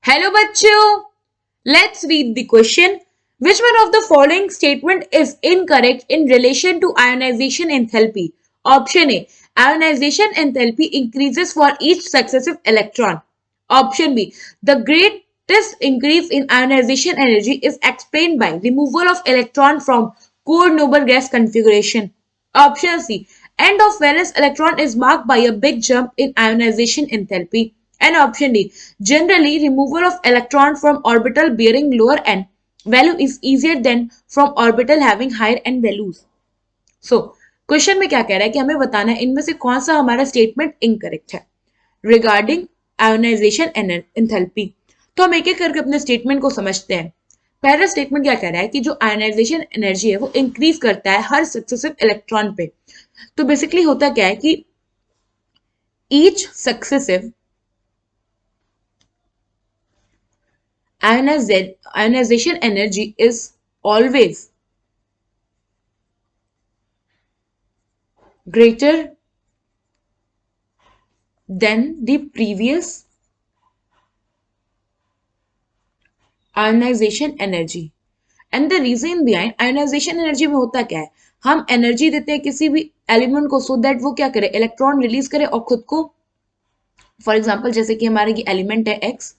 Hello bachcho. Let's read the question. Which one of the following statement is incorrect in relation to ionization enthalpy? Option A. Ionization enthalpy increases for each successive electron. Option B. The greatest increase in ionization energy is explained by removal of electron from core noble gas configuration. Option C. End of valence electron is marked by a big jump in ionization enthalpy. And option D. Generally, removal of electron from orbital bearing lower n value is easier than from orbital having higher n values. So, question में क्या कह रहा है कि हमें बताना है इनमें से कौन सा हमारा स्टेटमेंट इनकरेक्ट है रिगार्डिंग आयोनाइजेशन एंथैल्पी। तो हम एक एक करके अपने स्टेटमेंट को समझते हैं। पहला स्टेटमेंट क्या कह रहा है कि जो आयोनाइजेशन एनर्जी है वो इंक्रीज करता है हर सक्सेसिव इलेक्ट्रॉन पे। तो बेसिकली होता क्या है कि each successive ionization energy is always greater than the previous ionization energy. And the reason behind ionization energy में होता क्या है, हम एनर्जी देते हैं किसी भी एलिमेंट को सो दैट वो क्या करे, इलेक्ट्रॉन रिलीज करे और खुद को, फॉर एग्जाम्पल जैसे कि हमारा ये एलिमेंट है एक्स,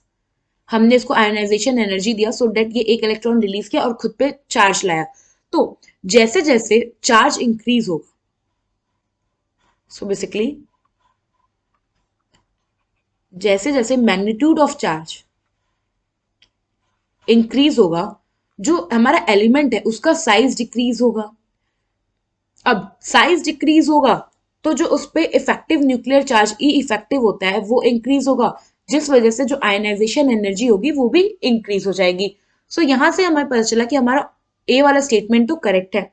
हमने इसको आयोनाइजेशन एनर्जी दिया सो डेट ये एक इलेक्ट्रॉन रिलीज किया और खुद पे चार्ज लाया। तो जैसे जैसे चार्ज इंक्रीज होगा, सो बेसिकली जैसे जैसे मैग्नीट्यूड ऑफ चार्ज इंक्रीज होगा, जो हमारा एलिमेंट है उसका साइज डिक्रीज होगा। अब साइज डिक्रीज होगा तो जो उस पर इफेक्टिव न्यूक्लियर चार्ज ई इफेक्टिव होता है वो इंक्रीज होगा, जिस वजह से जो आयनाइजेशन एनर्जी होगी वो भी इंक्रीज हो जाएगी। सो यहां से हमें पता चला कि हमारा ए वाला स्टेटमेंट तो करेक्ट है।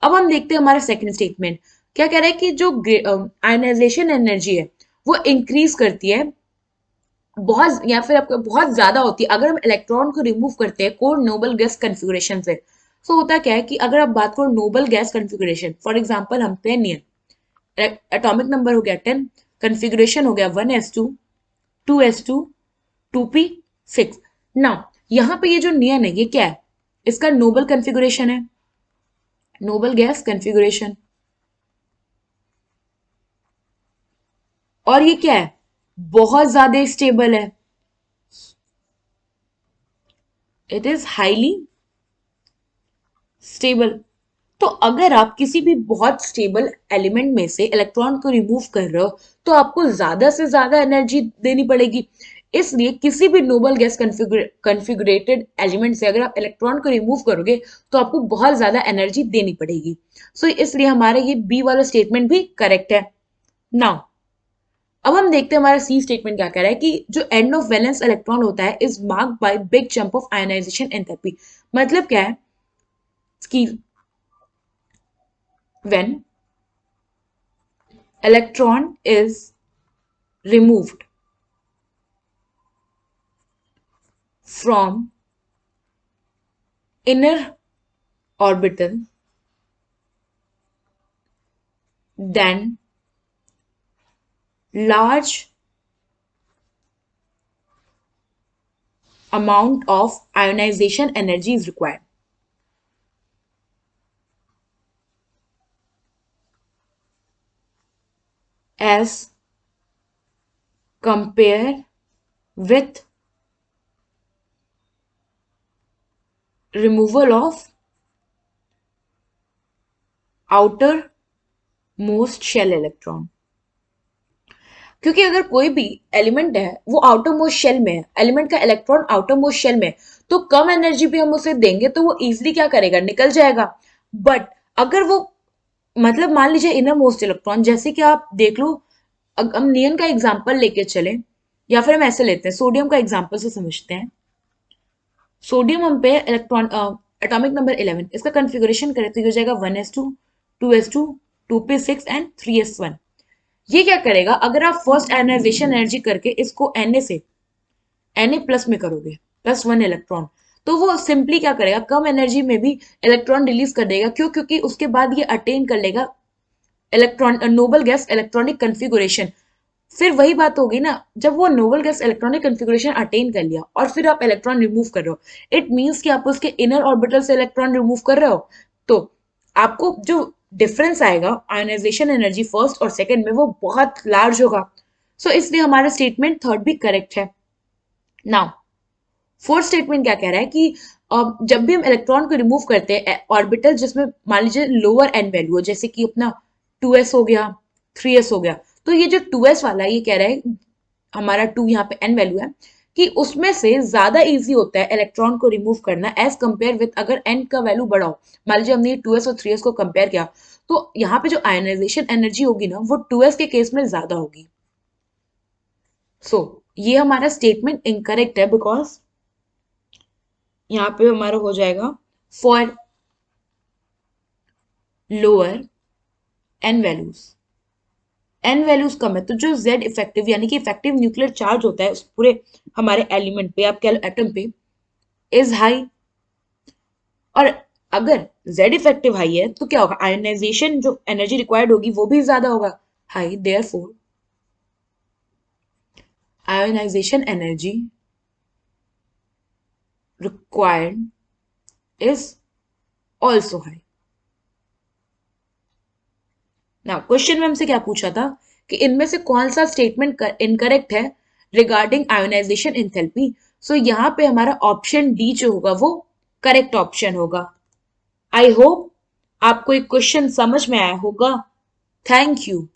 अब हम देखते हैं हमारा सेकंड स्टेटमेंट क्या कह रहा है कि जो आयनाइजेशन एनर्जी है वो इंक्रीज करती है बहुत, या फिर आपको बहुत ज्यादा होती है अगर हम इलेक्ट्रॉन को रिमूव करते हैं कोर नोबल गैस कन्फिगुरेशन से। तो होता क्या है कि अगर आप बात करो noble gas configuration, for example हम पे नियन एटॉमिक नंबर हो गया 10, कन्फिगुरेशन हो गया 1s2 2s2 2p6। नाउ यहाँ पे ये जो नियन है ये क्या है, इसका नोबल कन्फिगुरेशन है, नोबल गैस कन्फिगुरेशन। और ये क्या है, बहुत ज्यादा स्टेबल है, इट इज हाईली स्टेबल। तो अगर आप किसी भी बहुत स्टेबल एलिमेंट में से इलेक्ट्रॉन को रिमूव कर रहे हो तो आपको ज्यादा से ज्यादा एनर्जी देनी पड़ेगी। इसलिए किसी भी नोबल गैस कन्फिगरेटेड एलिमेंट से अगर आप इलेक्ट्रॉन को रिमूव करोगे तो आपको बहुत ज्यादा एनर्जी देनी पड़ेगी। सो इसलिए हमारा ये बी वाला स्टेटमेंट भी करेक्ट है। नाउ अब हम देखते हैं हमारा सी स्टेटमेंट क्या कह रहा है कि जो एंड ऑफ वैलेंस इलेक्ट्रॉन होता है is marked by big jump of ionization enthalpy. मतलब क्या है कि when electron is removed from inner orbital, then large amount of ionization energy is required. As compared with removal of outer most shell electron. क्योंकि अगर कोई भी element है वो आउटर मोस्ट शेल में है, एलिमेंट का इलेक्ट्रॉन आउटर मोस्ट शेल में है, तो कम एनर्जी भी हम उसे देंगे तो वो इजिली क्या करेगा, निकल जाएगा। बट अगर वो मतलब मान लीजिए इनर मोस्ट इलेक्ट्रॉन, जैसे कि आप देख लो, हम नियन का एग्जांपल लेके चले या फिर हम ऐसे लेते हैं सोडियम का एग्जांपल से समझते हैं। सोडियम हम पे इलेक्ट्रॉन एटॉमिक नंबर 11, इसका कन्फिगुरेशन करें तो ये हो जाएगा 1s2 2s2 2p6 and 3s1। ये क्या करेगा, अगर आप फर्स्ट आयनाइजेशन एनर्जी करके इसको Na से Na प्लस में करोगे +1 इलेक्ट्रॉन, तो वो सिंपली क्या करेगा, कम एनर्जी में भी इलेक्ट्रॉन रिलीज कर देगा। क्यों? क्योंकि उसके बाद ये अटेन कर लेगा electron noble gas electronic configuration फिर वही बात होगी ना, जब वो noble gas electronic configuration attain कर लिया और फिर आप इलेक्ट्रॉन रिमूव कर रहे हो, इट मीन्स कि आप उसके इनर ऑर्बिटल से इलेक्ट्रॉन रिमूव कर रहे हो, तो आपको जो डिफरेंस आएगा आयोनाइजेशन एनर्जी फर्स्ट और सेकंड में वो बहुत लार्ज होगा। सो इसलिए हमारा स्टेटमेंट थर्ड भी करेक्ट है। नाउ फोर्थ स्टेटमेंट क्या कह रहा है कि जब भी हम इलेक्ट्रॉन को रिमूव करते हैं ऑर्बिटल जिसमें मान लीजिए लोअर एन वैल्यू हो, जैसे कि अपना 2s हो गया, 3s हो गया, तो ये जो 2s वाला ये कह रहा है हमारा 2 यहाँ पे एन वैल्यू है कि उसमें से ज्यादा इजी होता है इलेक्ट्रॉन को रिमूव करना एज कंपेयर विद अगर एन का वैल्यू बड़ा हो। मान लीजिए हमने 2s और 3s को कंपेयर किया, तो यहाँ पे जो आयोनाइजेशन एनर्जी होगी ना वो 2s के केस में ज्यादा होगी। सो ये हमारा स्टेटमेंट इनकरेक्ट है, बिकॉज यहाँ पे हमारा हो जाएगा for lower N values, N values कम है तो जो जेड इफेक्टिव यानी कि इफेक्टिव न्यूक्लियर चार्ज होता है उस पूरे हमारे एलिमेंट पे, आप कह लो एटम पे, इज हाई। और अगर जेड इफेक्टिव हाई है तो क्या होगा, आयोनाइजेशन जो एनर्जी रिक्वायर्ड होगी वो भी ज्यादा होगा, high, therefore ionization energy required is also high. ना क्वेश्चन में हमसे क्या पूछा था कि इनमें से कौन सा स्टेटमेंट इनकरेक्ट है रिगार्डिंग आयोनाइजेशन एंथैल्पी। सो यहाँ पे हमारा ऑप्शन डी जो होगा वो करेक्ट ऑप्शन होगा। आई होप आपको एक क्वेश्चन समझ में आया होगा। Thank you.